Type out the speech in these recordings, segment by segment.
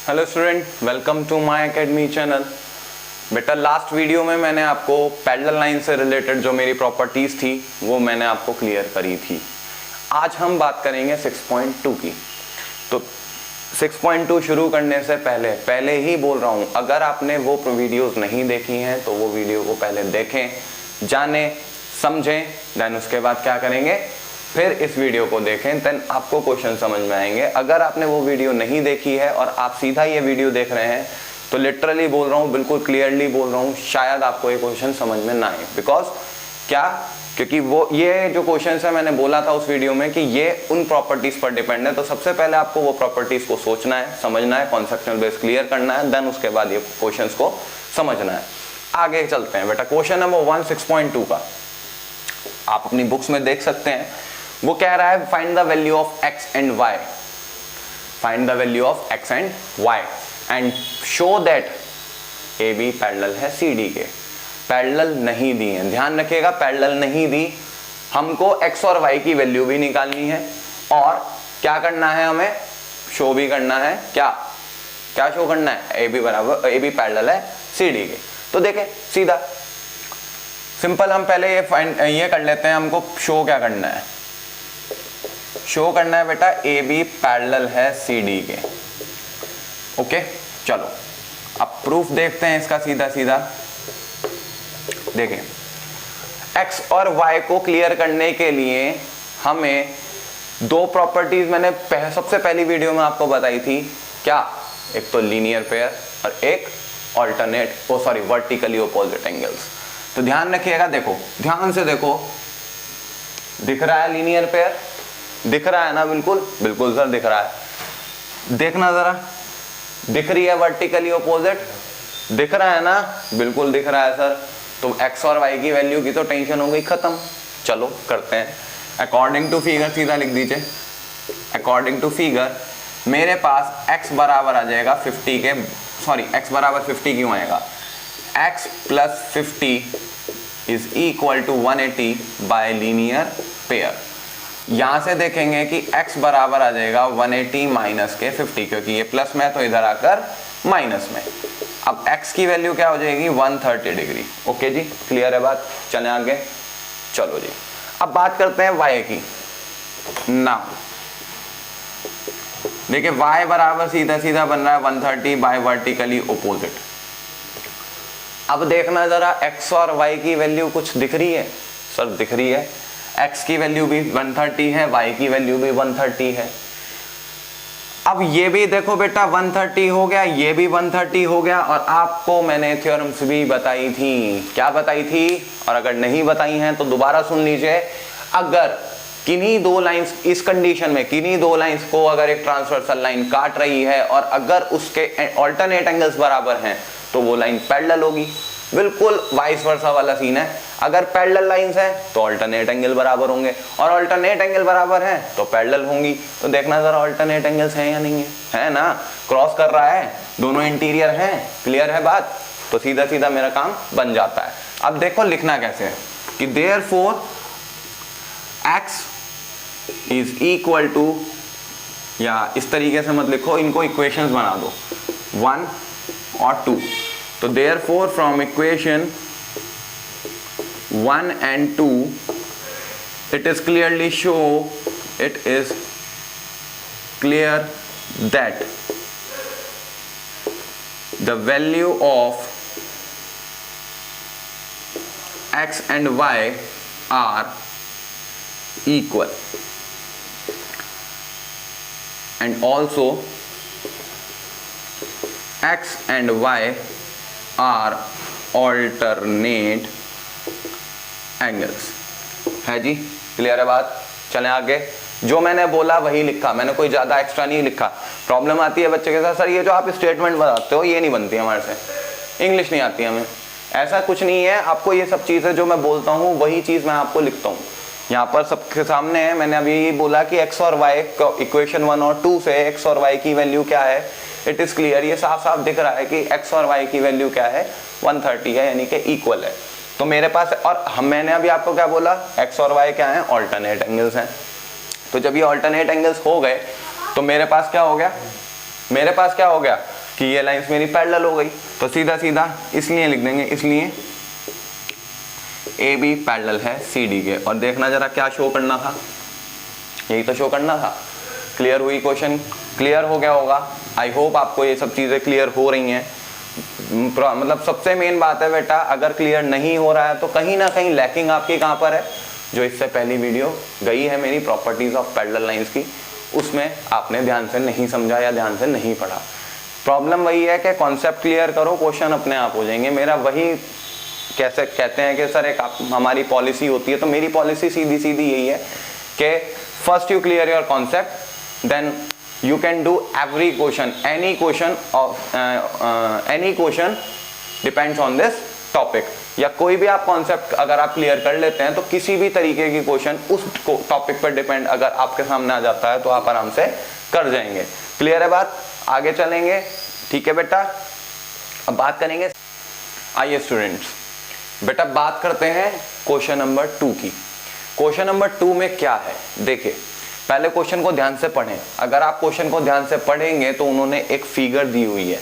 Hello student, welcome to my academy channel. बेटा last video में मैंने आपको पैरेलल लाइन से रिलेटेड जो मेरी प्रॉपर्टीज थी वो मैंने आपको क्लियर करी थी। आज हम बात करेंगे 6.2 की। तो 6.2 शुरू करने से पहले ही बोल रहा हूँ, अगर आपने वो वीडियोस नहीं देखी हैं तो वो वीडियो को पहले देखें, जाने समझें, देन उसके बाद क्या करेंगे, फिर इस वीडियो को देखें, देन आपको क्वेश्चन समझ में आएंगे। अगर आपने वो वीडियो नहीं देखी है और आप सीधा ये वीडियो देख रहे हैं तो लिटरली बोल रहा हूँ, बिल्कुल क्लियरली बोल रहा हूँ, शायद आपको ये क्वेश्चन समझ में ना आए। बिकॉज क्या, क्योंकि वो ये जो क्वेश्चन है मैंने बोला था उस वीडियो में कि ये उन प्रॉपर्टीज पर डिपेंड है। तो सबसे पहले आपको वो प्रॉपर्टीज को सोचना है, समझना है, कॉन्सेप्चुअल बेस क्लियर करना है, देन उसके बाद ये क्वेश्चन को समझना है। आगे चलते हैं बेटा। क्वेश्चन नंबर 1 6.2 का आप अपनी बुक्स में देख सकते हैं। वो कह रहा है find the value of x and y, find the value of x and y and show that AB parallel है CD के। पैरेलल नहीं दी है, ध्यान रखिएगा, पैरेलल नहीं दी। हमको x और y की वैल्यू भी निकालनी है और क्या करना है, हमें शो भी करना है। क्या शो करना है, AB पैरेलल है CD के। तो देखें सीधा सिंपल, हम पहले ये कर लेते हैं। हमको शो क्या करना है, शो करना है बेटा AB पैरेलल है CD के। ओके चलो अब प्रूफ देखते हैं इसका। सीधा देखें, x और y को क्लियर करने के लिए हमें दो प्रॉपर्टीज मैंने सबसे पहली वीडियो में आपको बताई थी। क्या, एक तो लीनियर पेयर और एक वर्टिकली ऑपोजिट एंगल्स। तो ध्यान रखिएगा, देखो ध्यान से देखो, दिख रहा है लीनियर पेयर, दिख रहा है ना, बिल्कुल सर दिख रहा है। देखना जरा, दिख रही है वर्टिकली ऑपोजिट, दिख रहा है ना, बिल्कुल दिख रहा है सर। तो x और y की वैल्यू की तो टेंशन हो गई खत्म। चलो करते हैं अकॉर्डिंग टू फिगर, सीधा लिख दीजिए। अकॉर्डिंग टू फिगर मेरे पास x बराबर आ जाएगा 50 के, x बराबर 50 क्यों आएगा, x plus 50 is equal to 180 by linear pair. यहां से देखेंगे कि x बराबर आ जाएगा 180 माइनस के 50, क्योंकि ये प्लस में तो इधर आकर माइनस में। अब x की वैल्यू क्या हो जाएगी, 130 डिग्री। ओके जी, क्लियर है बात, चलें आगे। चलो जी अब बात करते हैं y की। नाउ देखिए y बराबर सीधा बन रहा है 130 बाय वर्टिकली ऑपोजिट। अब देखना जरा, x और y की वैल्यू कुछ दिख रही है सर, दिख रही है। x की वैल्यू भी 130 है, y की वैल्यू भी 130 है। अब ये भी देखो बेटा 130 हो गया, ये भी 130 हो गया। और आपको मैंने थ्योरम्स भी बताई थी। क्या बताई थी, और अगर नहीं बताई हैं तो दोबारा सुन लीजिए। अगर किन्हीं दो लाइंस, इस कंडीशन में किन्हीं दो लाइंस को अगर एक ट्रांसवर्सल लाइन काट रही है और अगर उसके ऑल्टरनेट एंगल्स बराबर हैं तो वो लाइन पैरेलल होगी। बिल्कुल वाइस वर्सा वाला सीन है। अगर पैरेलल लाइंस हैं तो अल्टरनेट एंगल बराबर होंगे और अल्टरनेट एंगल बराबर हैं तो पैरेलल होंगी। तो देखना जरा अल्टरनेट एंगल्स हैं या नहीं है ना, क्रॉस कर रहा है, दोनों इंटीरियर हैं, क्लियर है बात। तो सीधा मेरा काम बन जाता है। अब देखो लिखना कैसे है कि therefore x is equal to, या इस तरीके से मत लिखो, इनको इक्वेशंस बना दो 1 और 2। तो therefore from equation 1 and 2 it is clear that the value of x and y are equal, and also x and y are alternate angles। है जी, क्लियर है बात, चलें आगे। जो मैंने बोला वही लिखा, मैंने कोई ज्यादा एक्स्ट्रा नहीं लिखा। प्रॉब्लम आती है बच्चे के साथ, सर ये जो आप स्टेटमेंट बताते हो ये नहीं बनती हमारे से, इंग्लिश नहीं आती हमें। ऐसा कुछ नहीं है, आपको ये सब चीजें जो मैं बोलता हूँ वही चीज मैं आपको लिखता हूँ। यहाँ पर सबके सामने है, मैंने अभी ये बोला कि x और y इक्वेशन 1 और 2 से x और y की वैल्यू क्या है, इट इज क्लियर। ये साफ साफ दिख रहा है कि x और y की वैल्यू क्या है, 130 है, यानी कि इक्वल है। तो मेरे पास, और मैंने अभी आपको क्या बोला, x और y क्या है, ऑल्टरनेट एंगल्स हैं। तो जब ये ऑल्टरनेट एंगल्स हो गए तो मेरे पास क्या हो गया, कि ये लाइंस मेरी पैरेलल हो गई, तो सीधा सीधा इसलिए लिख देंगे, इसलिए ए बी पैरेलल है सी डी के। और देखना जरा क्या शो करना था, यही तो शो करना था। क्लियर हुई? क्वेश्चन क्लियर हो गया होगा। आई होप आपको ये सब चीज़ें क्लियर हो रही हैं। मतलब सबसे मेन बात है बेटा, अगर क्लियर नहीं हो रहा है तो कहीं ना कहीं लैकिंग आपकी कहाँ पर है। जो इससे पहली वीडियो गई है मेरी प्रॉपर्टीज ऑफ पैरेलल लाइंस की, उसमें आपने ध्यान से नहीं समझा या ध्यान से नहीं पढ़ा। प्रॉब्लम वही है कि कॉन्सेप्ट क्लियर करो, क्वेश्चन अपने आप हो जाएंगे। मेरा वही कैसे कहते हैं कि सर एक हमारी पॉलिसी होती है, तो मेरी पॉलिसी सीधी सीधी यही है कि first you clear your concept, then you can do every question, any question depends on this topic। या कोई भी आप कॉन्सेप्ट अगर आप क्लियर कर लेते हैं तो किसी भी तरीके की क्वेश्चन उस टॉपिक पर डिपेंड अगर आपके सामने आ जाता है तो आप आराम से कर जाएंगे। क्लियर है बात? आगे चलेंगे, ठीक है बेटा। अब बात करेंगे, आइए स्टूडेंट्स बेटा बात करते हैं क्वेश्चन नंबर 2 की। क्वेश्चन नंबर 2 में क्या है देखिए, पहले क्वेश्चन को ध्यान से पढ़ें। अगर आप क्वेश्चन को ध्यान से पढ़ेंगे तो उन्होंने एक फिगर दी हुई है।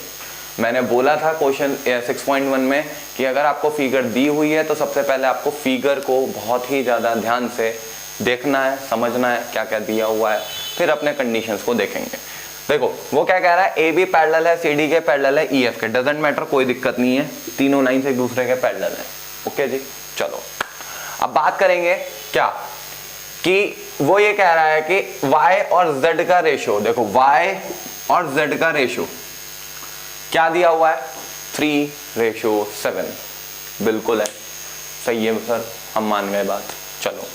मैंने बोला था क्वेश्चन 6.1 में कि अगर आपको फिगर दी हुई है तो सबसे पहले आपको फिगर को बहुत ही ज़्यादा ध्यान से देखना है, समझना है क्या क्या दिया हुआ है, फिर अपने कंडीशंस को देखेंगे। देखो वो क्या कह रहा है, ए बी पैरेलल है सी डी के पैरेलल है ई एफ के, डजेंट मैटर, कोई दिक्कत नहीं है, तीनों लाइन से एक दूसरे के पैरेलल है। ओके जी, चलो अब बात करेंगे क्या कि वो ये कह रहा है कि y और z का रेशो, देखो y और z का रेशो क्या दिया हुआ है, 3:7। बिल्कुल है, सही है सर, हम मान गए बात। चलो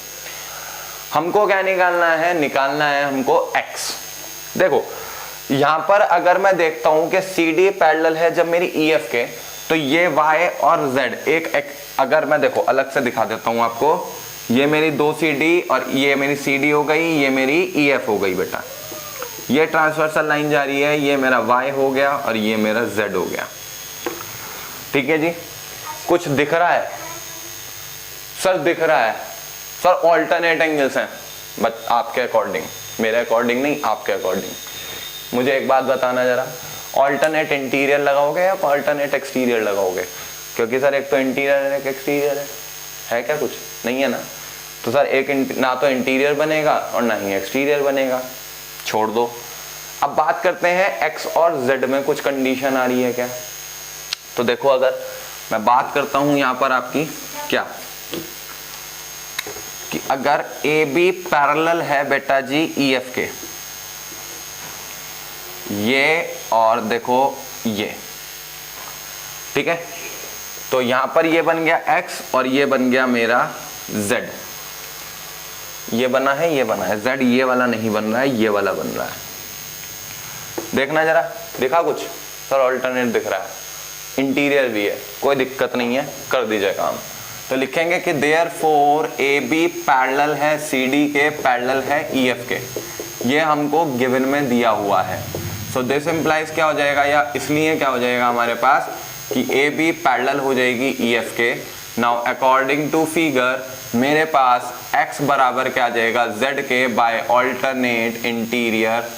हमको क्या निकालना है, निकालना है हमको x। देखो यहां पर अगर मैं देखता हूं कि CD पैरेलल है जब मेरी EF के, तो ये y और z एक अगर मैं देखो अलग से दिखा देता हूं आपको, ये मेरी 2CD और ये मेरी CD हो गई, ये मेरी EF हो गई बेटा। ये ट्रांसवर्सल लाइन जा रही है, ये मेरा Y हो गया और ये मेरा Z हो गया। ठीक है जी, कुछ दिख रहा है सर? दिख रहा है सर, ऑल्टरनेट एंगल्स हैं बट आपके अकॉर्डिंग, मेरे अकॉर्डिंग नहीं, आपके अकॉर्डिंग। मुझे एक बात बताना जरा, ऑल्टरनेट इंटीरियर लगाओगे या ऑल्टरनेट एक्सटीरियर लगाओगे? क्योंकि सर एक तो इंटीरियर है एक एक्सटीरियर है क्या? कुछ नहीं है ना। तो सर एक ना तो इंटीरियर बनेगा और ना ही एक्सटीरियर बनेगा, छोड़ दो। अब बात करते हैं x और z में कुछ कंडीशन आ रही है क्या। तो देखो अगर मैं बात करता हूं यहां पर आपकी क्या कि अगर ए बी पैरेलल है बेटा जी ई एफ के, ये और देखो ये, ठीक है, तो यहां पर ये बन गया x और ये बन गया मेरा z। ये बना है, ये बना है, z ये वाला नहीं बन रहा है, ये वाला बन रहा है। देखना जरा, दिखा कुछ सर? ऑल्टरनेट दिख रहा है, इंटीरियर भी है, कोई दिक्कत नहीं है, कर दीजिए काम। तो लिखेंगे कि देयरफॉर ए बी पैरेलल है सी डी के, पैरेलल है ई एफ के, ये हमको गिवन में दिया हुआ है। सो दिस इम्प्लाइज क्या हो जाएगा, या इसलिए क्या हो जाएगा हमारे पास कि ए बी पैरेलल हो जाएगी ई एफ के। नाउ अकॉर्डिंग टू फिगर मेरे पास x बराबर क्या आ जाएगा, z के by alternate interior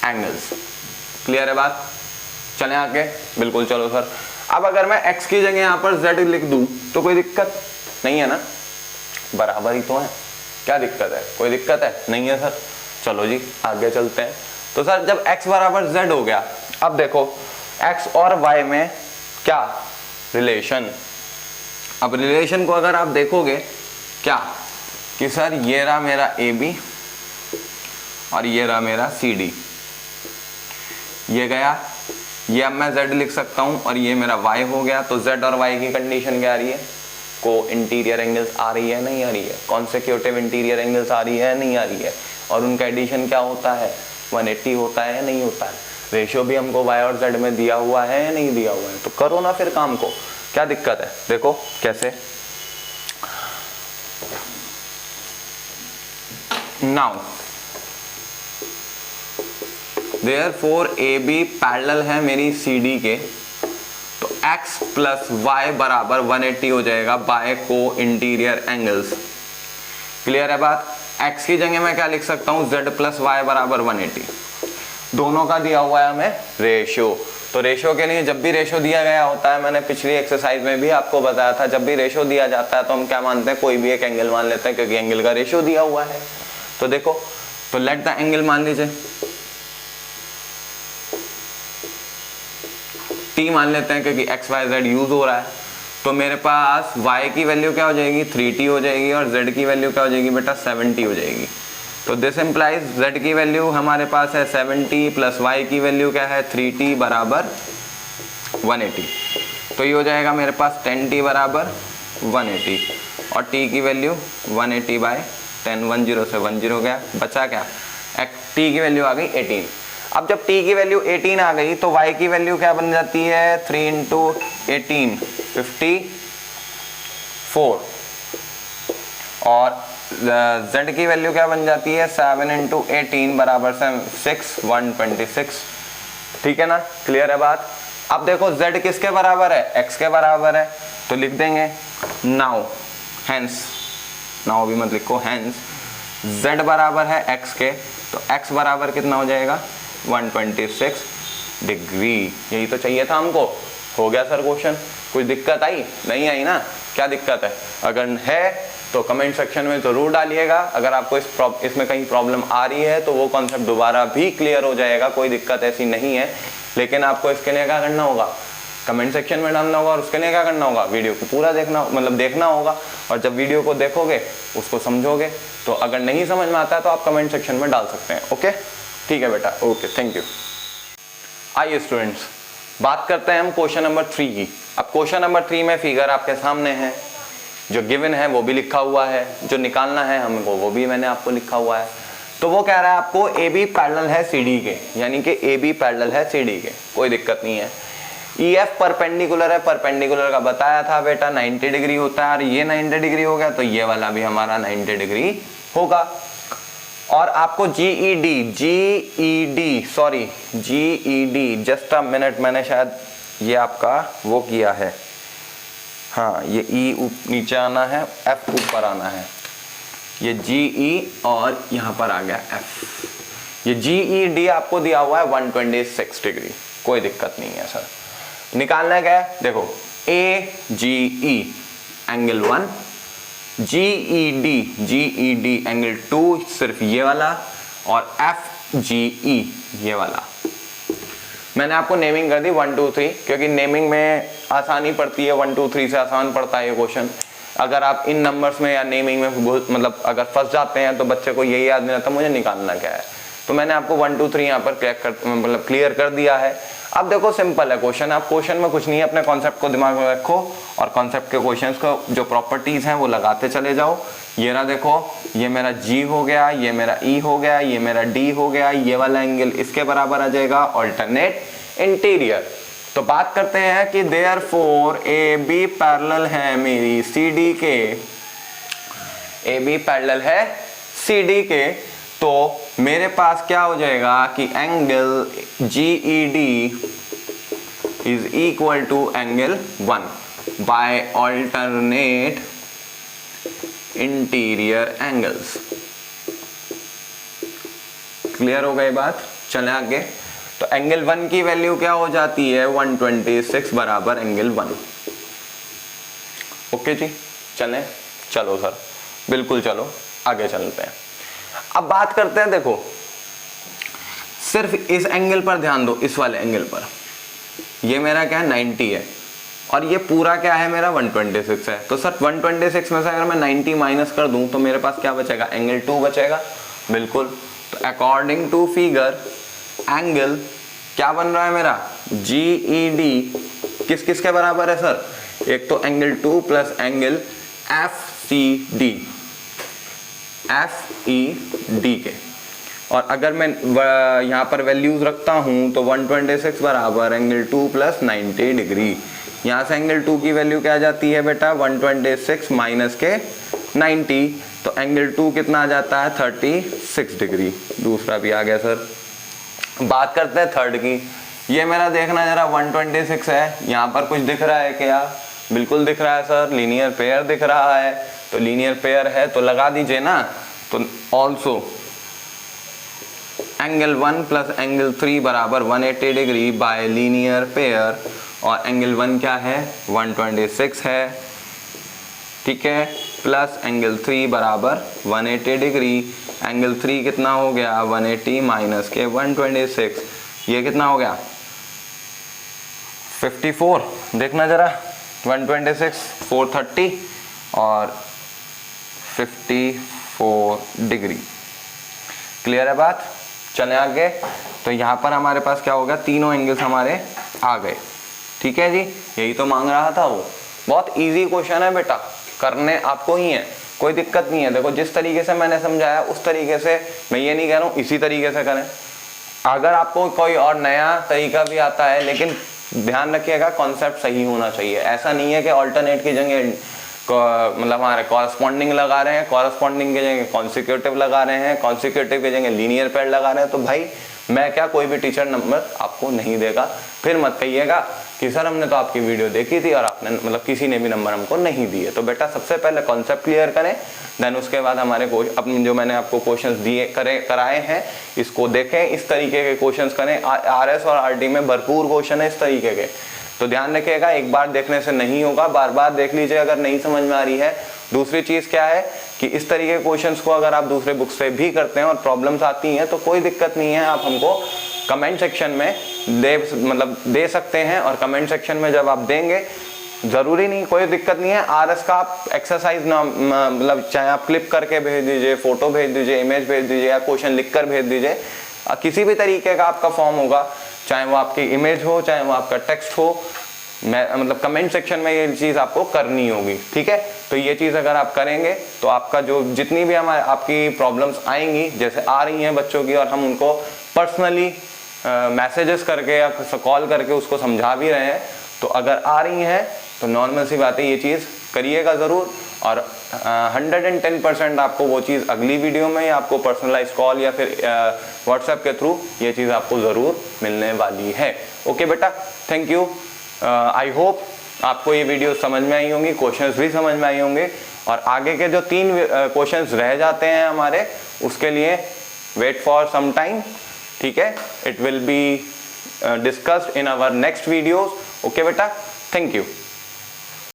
angles. Clear है बात? चलें आगे, बिल्कुल चलो सर। अब अगर मैं x की जगह यहाँ पर z लिख दूं तो कोई दिक्कत नहीं है ना, बराबर ही तो है, क्या दिक्कत है? कोई दिक्कत है नहीं है सर। चलो जी आगे चलते हैं। तो सर जब x बराबर z हो गया, अब देखो x और y में क्या रिलेशन। अब रिलेशन को अगर आप देखोगे क्या कि सर ये रहा मेरा ए बी और ये रहा मेरा सी डी, ये गया, ये अब मैं z लिख सकता हूं और ये मेरा y हो गया। तो z और y की कंडीशन क्या आ रही है, को इंटीरियर एंगल्स आ रही है नहीं आ रही है, कॉन्सेक्यूटिव इंटीरियर एंगल्स आ रही है नहीं आ रही है, और उनका एडिशन क्या होता है, 180 होता है नहीं होता है। रेशियो भी हमको y और z में दिया हुआ है या नहीं दिया हुआ है, तो करो ना फिर काम को, क्या दिक्कत है? देखो कैसे। Now therefore A B parallel है मेरी सी डी के, तो x प्लस वाई बराबर 180 हो जाएगा बाय को इंटीरियर एंगल्स। क्लियर है बात? x की जगह मैं क्या लिख सकता हूं, z प्लस वाई बराबर 180। दोनों का दिया हुआ है हमें रेशियो। तो रेशियो के लिए जब भी रेशियो दिया गया होता है, मैंने पिछली एक्सरसाइज में भी आपको बताया था, जब भी रेशियो दिया जाता है तो हम क्या मानते हैं, कोई भी एक एंगल मान लेते हैं क्योंकि एंगल का रेशियो दिया हुआ है। तो देखो, तो लेट द एंगल मान लीजिए टी मान लेते हैं क्योंकि एक्स वाई जेड यूज हो रहा है। तो मेरे पास y की वैल्यू क्या हो जाएगी, 3t हो जाएगी, और z की वैल्यू क्या हो जाएगी बेटा, 7t हो जाएगी। तो दिस इम्प्लाइज z की वैल्यू हमारे पास है 7t प्लस y की वैल्यू क्या है, 3t बराबर 180। तो ये हो जाएगा मेरे पास 10t बराबर 180, और t की वैल्यू 180 बाय 10, 10 से 10 गया, बचा क्या, t की वैल्यू आ गई 18। अब जब t की वैल्यू 18 आ गई तो y की वैल्यू क्या बन जाती है, 3 इंटू 18 54, और z की वैल्यू क्या बन जाती है, 7 इंटू 18 बराबर 6, 126। ठीक है ना, क्लियर है बात। अब देखो z किसके बराबर है, x के बराबर है, तो लिख देंगे नाउ हैंस, नाउ भी मत लिखो, हैंस z बराबर है x के, तो x बराबर कितना हो जाएगा, 126 डिग्री। यही तो चाहिए था हमको। हो गया सर क्वेश्चन। कुछ दिक्कत आई, नहीं आई ना, क्या दिक्कत है, अगर है तो कमेंट सेक्शन में जरूर डालिएगा। अगर आपको इसमें कहीं प्रॉब्लम आ रही है तो वो कॉन्सेप्ट दोबारा भी क्लियर हो जाएगा, कोई दिक्कत ऐसी नहीं है। लेकिन आपको इसके लिए क्या करना होगा, कमेंट सेक्शन में डालना होगा, और उसके लिए क्या करना होगा, वीडियो को पूरा देखना, मतलब देखना होगा। और जब वीडियो को देखोगे उसको समझोगे, तो अगर नहीं समझ में आता है तो आप कमेंट सेक्शन में डाल सकते हैं। ओके, ठीक है बेटा, ओके, थैंक यू। आइए स्टूडेंट्स, बात करते हैं हम क्वेश्चन नंबर 3 की। अब क्वेश्चन नंबर 3 में फिगर आपके सामने है, जो गिवन है वो भी लिखा हुआ है, जो निकालना है हमको वो भी मैंने आपको लिखा हुआ है। तो वो कह रहा है आपको ए बी पैरेलल है सी डी के, यानी कि ए बी पैरेलल है सी डी के, कोई दिक्कत नहीं है। ई एफ परपेंडिकुलर है, परपेंडिकुलर का बताया था बेटा 90 डिग्री होता है, और ये 90 डिग्री हो गया तो ये वाला भी हमारा 90 डिग्री होगा। और आपको GED, जस्ट अ मिनट, मैंने शायद ये आपका वो किया है, हाँ ये E नीचे आना है, F ऊपर आना है, ये GE और यहाँ पर आ गया F। ये GED आपको दिया हुआ है 126 डिग्री, कोई दिक्कत नहीं है सर। निकालना क्या है, देखो AGE एंगल 1, GED एंगल 2 सिर्फ ये वाला, और FGE ये वाला। मैंने आपको नेमिंग कर दी 1 2 3, क्योंकि नेमिंग में आसानी पड़ती है, 1 2 3 से आसान पड़ता है ये क्वेश्चन। अगर आप इन नंबर्स में या नेमिंग में मतलब अगर फंस जाते हैं तो बच्चे को यही याद नहीं रहता मुझे निकालना क्या है। तो मैंने आपको 1 2 3 यहाँ पर क्लियर कर दिया है। अब देखो सिंपल है क्वेश्चन, आप क्वेश्चन में कुछ नहीं है, अपने कॉन्सेप्ट को दिमाग में रखो और कॉन्सेप्ट के क्वेश्चंस को जो प्रॉपर्टीज हैं वो लगाते चले जाओ। ये रहा देखो, ये मेरा G हो गया, ये मेरा E हो गया, ये मेरा D हो गया, ये वाला एंगल इसके बराबर आ जाएगा, ऑल्टरनेट इंटीरियर। तो बात करते हैं कि देयरफॉर AB पैरेलल है मेरी CD के, AB पैरेलल है CD के, तो मेरे पास क्या हो जाएगा कि angle GED is equal to angle 1 by alternate interior angles. Clear हो गई बात, चले आगे। तो एंगल 1 की वैल्यू क्या हो जाती है, 126 बराबर एंगल 1। ओके जी, चलें, चलो सर, बिल्कुल चलो आगे चलते हैं। अब बात करते हैं, देखो सिर्फ इस एंगल पर ध्यान दो, इस वाले एंगल पर। ये मेरा क्या है 90 है, और ये पूरा क्या है मेरा 126 है। तो सर 126 में से अगर मैं 90 माइनस कर दूं तो मेरे पास क्या बचेगा, एंगल 2 बचेगा, बिल्कुल। तो अकॉर्डिंग टू फिगर एंगल क्या बन रहा है मेरा, GED किस किस के बराबर है सर, एक तो angle 2 plus angle FCD, FED के। और अगर मैं यहाँ पर वैल्यूज रखता हूँ तो 126 बराबर एंगल 2 प्लस 90 डिग्री। यहाँ से एंगल 2 की वैल्यू क्या आ जाती है बेटा, 126 माइनस के 90, तो एंगल 2 कितना आ जाता है 36 डिग्री। दूसरा भी आ गया सर। बात करते हैं थर्ड की। ये मेरा देखना जरा 126 है, यहाँ पर कुछ दिख रहा है क्या, बिल्कुल दिख रहा है सर, लीनियर पेयर दिख रहा है। तो लीनियर पेयर है तो लगा दीजिए ना। तो ऑल्सो एंगल 1 प्लस एंगल 3 बराबर 180 डिग्री बाय लीनियर पेयर, और एंगल 1 क्या है 126 है, ठीक है, प्लस एंगल 3 बराबर 180 डिग्री, एंगल 3 कितना हो गया 180 माइनस के 126, ये कितना हो गया 54, देखना जरा 126 430 और 54 डिग्री। क्लियर है बात? चले आगे। तो यहाँ पर हमारे पास क्या हो गया, तीनों एंगल्स हमारे आ गए, ठीक है जी, यही तो मांग रहा था वो। बहुत इजी क्वेश्चन है बेटा, करने आपको ही है, कोई दिक्कत नहीं है। देखो जिस तरीके से मैंने समझाया उस तरीके से, मैं ये नहीं कह रहा हूँ इसी तरीके से करें, अगर आपको कोई और नया तरीका भी आता है, लेकिन ध्यान रखिएगा कॉन्सेप्ट सही होना चाहिए। ऐसा नहीं है कि ऑल्टरनेट की जगह मतलब हमारे कॉरस्पॉन्डिंग लगा रहे हैं, कॉरस्पॉन्डिंग की जगह कॉन्सिक्यूटिव लगा रहे हैं, कॉन्सिक्यूटिव की जगह लीनियर पेयर लगा रहे हैं। तो भाई मैं क्या, कोई भी टीचर नंबर आपको नहीं देगा। फिर मत कहिएगा कि सर हमने तो आपकी वीडियो देखी थी और आपने मतलब किसी ने भी नंबर हमको नहीं दिए। तो बेटा सबसे पहले कॉन्सेप्ट क्लियर करें, देन उसके बाद हमारे अपने जो मैंने आपको क्वेश्चंस दिए कराए हैं इसको देखें, इस तरीके के क्वेश्चंस करें। आरएस और आरडी में भरपूर क्वेश्चन है इस तरीके के, तो ध्यान रखिएगा, एक बार देखने से नहीं होगा, बार बार देख लीजिए अगर नहीं समझ में आ रही है। दूसरी चीज क्या है कि इस तरीके के क्वेश्चंस को अगर आप दूसरे बुक से भी करते हैं और प्रॉब्लम्स आती हैं तो कोई दिक्कत नहीं है, आप हमको कमेंट सेक्शन में दे सकते हैं। और कमेंट सेक्शन में जब आप देंगे, जरूरी नहीं, कोई दिक्कत नहीं है, आरएस का आप एक्सरसाइज ना मतलब चाहे आप क्लिप करके भेज दीजिए, फोटो भेज दीजिए, इमेज भेज दीजिए या क्वेश्चन लिख कर भेज दीजिए, किसी भी तरीके का आपका फॉर्म होगा, चाहे वो आपकी इमेज हो चाहे वो आपका टेक्स्ट हो, मैं मतलब कमेंट सेक्शन में ये चीज़ आपको करनी होगी, ठीक है। तो ये चीज़ अगर आप करेंगे तो आपका जो जितनी भी हमारे आपकी प्रॉब्लम्स आएंगी, जैसे आ रही हैं बच्चों की, और हम उनको पर्सनली मैसेजेस करके या कॉल करके उसको समझा भी रहे हैं, तो अगर आ रही हैं तो नॉर्मल सी बात है, ये चीज़ करिएगा ज़रूर। और 110% आपको वो चीज़ अगली वीडियो में या आपको पर्सनलाइज कॉल या फिर व्हाट्सएप के थ्रू ये चीज़ आपको ज़रूर मिलने वाली है। ओके बेटा, थैंक यू। आई होप आपको ये वीडियो समझ में आई होंगी, क्वेश्चंस भी समझ में आई होंगे, और आगे के जो 3 क्वेश्चंस रह जाते हैं हमारे, उसके लिए वेट फॉर सम टाइम, ठीक है। It will be discussed in our next videos. Okay बेटा, थैंक यू।